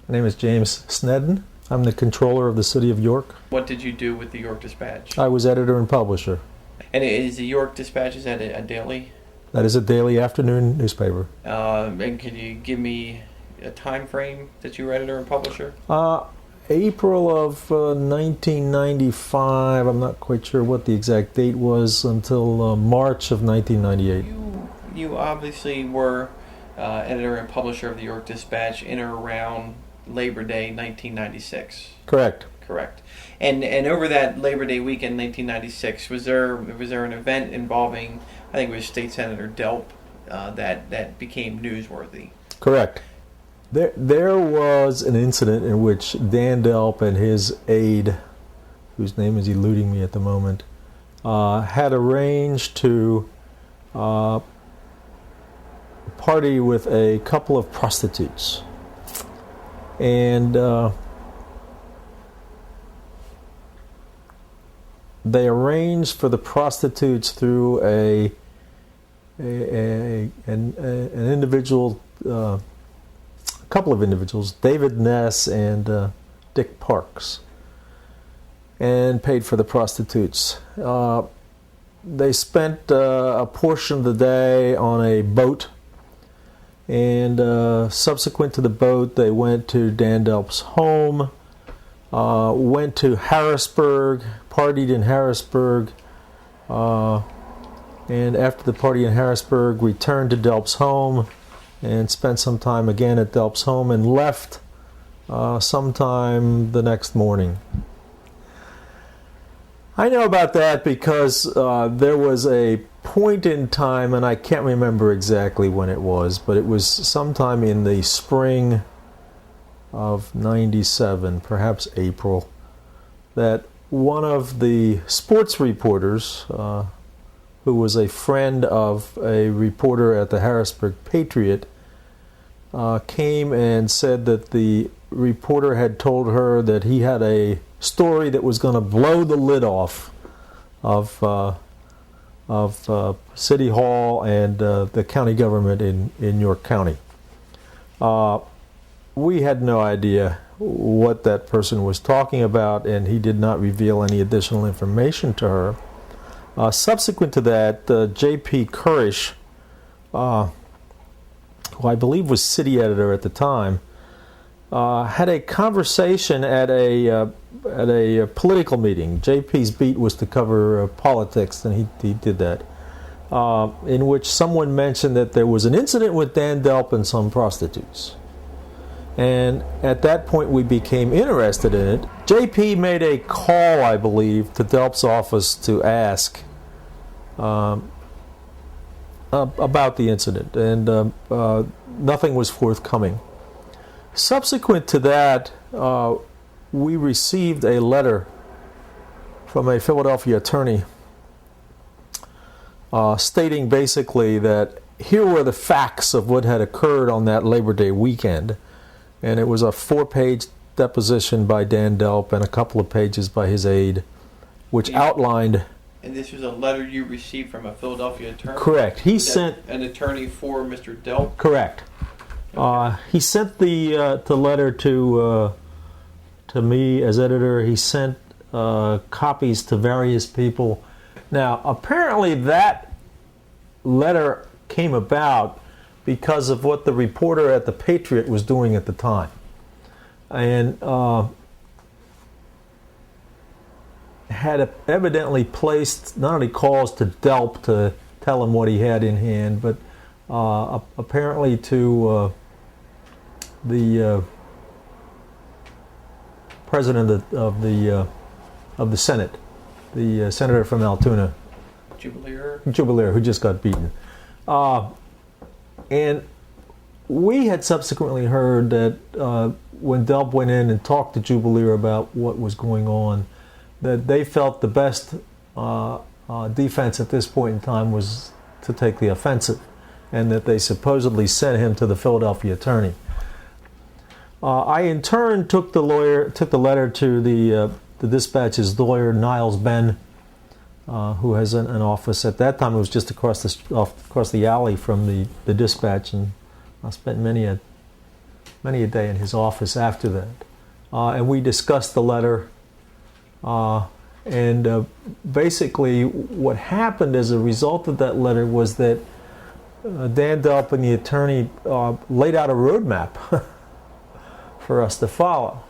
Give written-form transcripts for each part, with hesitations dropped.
My name is James Sneddon. I'm the controller of the City of York. What did you do with the York Dispatch? I was editor and publisher. And is the York Dispatch, is that a daily? That is a daily afternoon newspaper. And can you give me a time frame that you were editor and publisher? April of 1995. I'm not quite sure what the exact date was, until March of 1998. You obviously were editor and publisher of the York Dispatch in or around Labor Day 1996. Correct. Correct. And over that Labor Day weekend 1996, was there an event involving, I think it was State Senator Delp, that became newsworthy? Correct. There was an incident in which Dan Delp and his aide, whose name is eluding me at the moment, had arranged to party with a couple of prostitutes. And they arranged for the prostitutes through an individual, a couple of individuals, David Ness and Dick Parks, and paid for the prostitutes. They spent a portion of the day on a boat, and subsequent to the boat, they went to Dan Delp's home, went to Harrisburg, partied in Harrisburg, and after the party in Harrisburg, returned to Delp's home and spent some time again at Delp's home and left sometime the next morning. I know about that because there was a point in time, and I can't remember exactly when it was, but it was sometime in the spring of '97, perhaps April, that one of the sports reporters, who was a friend of a reporter at the Harrisburg Patriot, came and said that the reporter had told her that he had a story that was going to blow the lid off of City Hall and the county government in York County. We had no idea what that person was talking about, and he did not reveal any additional information to her. Subsequent to that, J.P. Kurish, who I believe was city editor at the time, had a conversation at a political meeting. J.P.'s beat was to cover politics, and he did that, in which someone mentioned that there was an incident with Dan Delp and some prostitutes. And at that point, we became interested in it. J.P. made a call, I believe, to Delp's office to ask about the incident, and nothing was forthcoming. Subsequent to that, we received a letter from a Philadelphia attorney stating basically that here were the facts of what had occurred on that Labor Day weekend. And it was a 4-page deposition by Dan Delp and a couple of pages by his aide, which outlined... And this was a letter you received from a Philadelphia attorney? Correct. He sent... An attorney for Mr. Delp? Correct. Okay. He sent the letter to me as editor. He sent copies to various people. Now, apparently that letter came about because of what the reporter at the Patriot was doing at the time. And had evidently placed not only calls to Delp to tell him what he had in hand, but apparently to the president of the Senate, the senator from Altoona, Jubileer, who just got beaten. And we had subsequently heard that when Delp went in and talked to Jubileer about what was going on, that they felt the best defense at this point in time was to take the offensive, and that they supposedly sent him to the Philadelphia attorney. I in turn took the letter to the Dispatch's lawyer, Niles Benn, who has an office. At that time, it was just across the alley from the Dispatch, and I spent many a many a day in his office after that. And we discussed the letter. Basically, what happened as a result of that letter was that Dan Delp and the attorney laid out a roadmap for us to follow.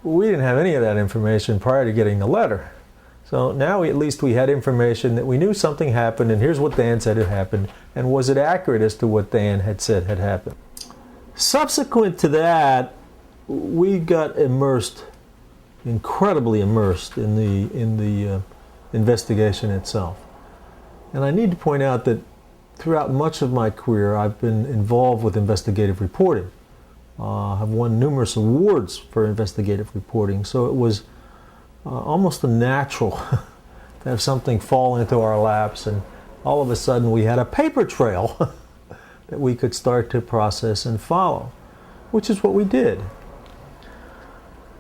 We didn't have any of that information prior to getting the letter. So now at least we had information that we knew something happened, and here's what Dan said had happened, and was it accurate as to what Dan had said had happened. Subsequent to that, we got incredibly immersed in the investigation itself. And I need to point out that throughout much of my career, I've been involved with investigative reporting. I've won numerous awards for investigative reporting, so it was almost a natural to have something fall into our laps, and all of a sudden we had a paper trail that we could start to process and follow, which is what we did.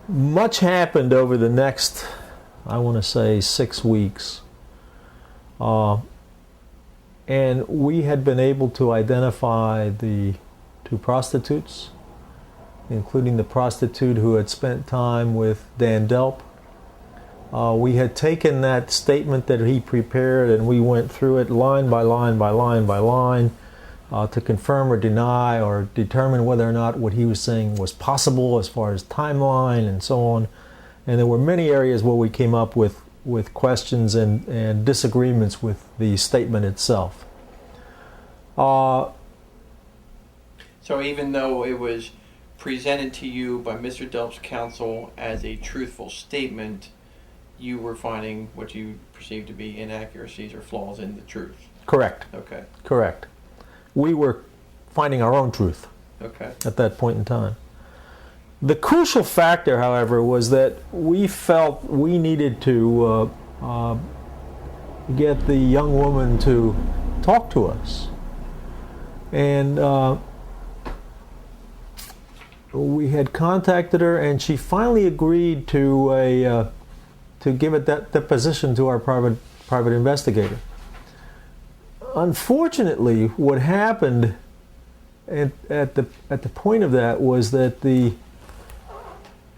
Much happened over the next, I want to say, 6 weeks. And we had been able to identify the 2 prostitutes, including the prostitute who had spent time with Dan Delp. We had taken that statement that he prepared and we went through it line by line by line by line to confirm or deny or determine whether or not what he was saying was possible as far as timeline and so on. And there were many areas where we came up with questions and disagreements with the statement itself. So even though it was presented to you by Mr. Delp's counsel as a truthful statement, you were finding what you perceived to be inaccuracies or flaws in the truth. Correct. Okay. Correct. We were finding our own truth. Okay. At that point in time. The crucial factor, however, was that we felt we needed to get the young woman to talk to us. And we had contacted her, and she finally agreed to give it that deposition to our private investigator. Unfortunately, what happened at the point of that was that the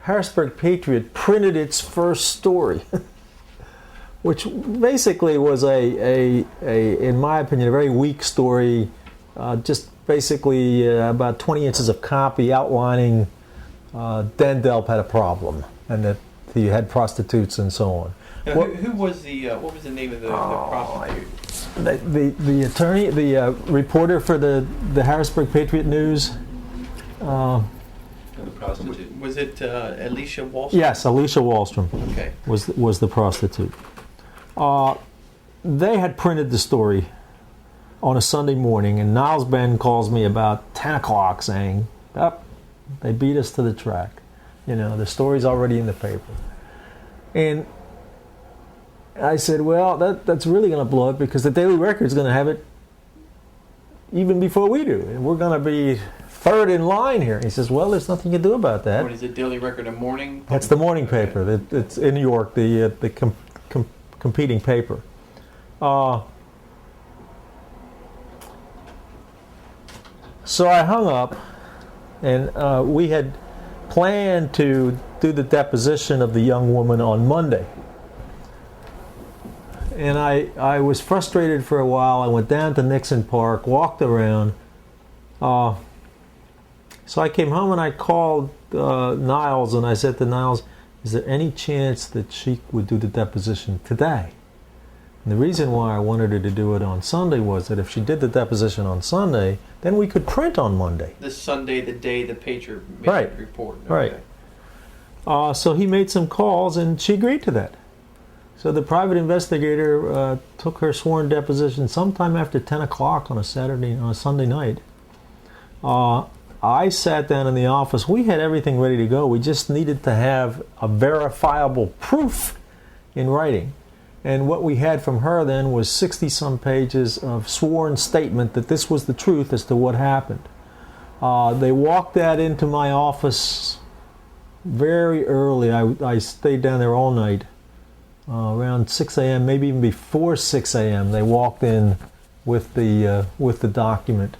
Harrisburg Patriot printed its first story, which basically was in my opinion, a very weak story, just basically about 20 inches of copy outlining Dan Delp had a problem and that he had prostitutes and so on. Now, who was what was the name of the prostitute? The attorney, the reporter for the Harrisburg Patriot News. The prostitute. Was it Alicia Wallstrom? Yes, Alicia Wallstrom. Okay. Was the prostitute. They had printed the story on a Sunday morning, and Niles Ben calls me about 10 o'clock saying, they beat us to the track. You know, the story's already in the paper. And I said, well, that's really going to blow up because the Daily Record's going to have it even before we do. And we're going to be third in line here. He says, well, there's nothing you can do about that. What is it, Daily Record, a morning? That's the morning paper. It's in New York, the competing paper. So I hung up, and we had planned to do the deposition of the young woman on Monday. And I was frustrated for a while. I went down to Nixon Park, walked around. So I came home and I called Niles, and I said to Niles, is there any chance that she would do the deposition today? And the reason why I wanted her to do it on Sunday was that if she did the deposition on Sunday, then we could print on Monday. This Sunday, the day the Patriot made the report. Okay. Right. So he made some calls, and she agreed to that. So the private investigator took her sworn deposition sometime after 10 o'clock on a Sunday night. I sat down in the office. We had everything ready to go. We just needed to have a verifiable proof in writing. And what we had from her then was 60-some pages of sworn statement that this was the truth as to what happened. They walked that into my office very early. I stayed down there all night. Around 6 a.m., maybe even before 6 a.m., they walked in with the document.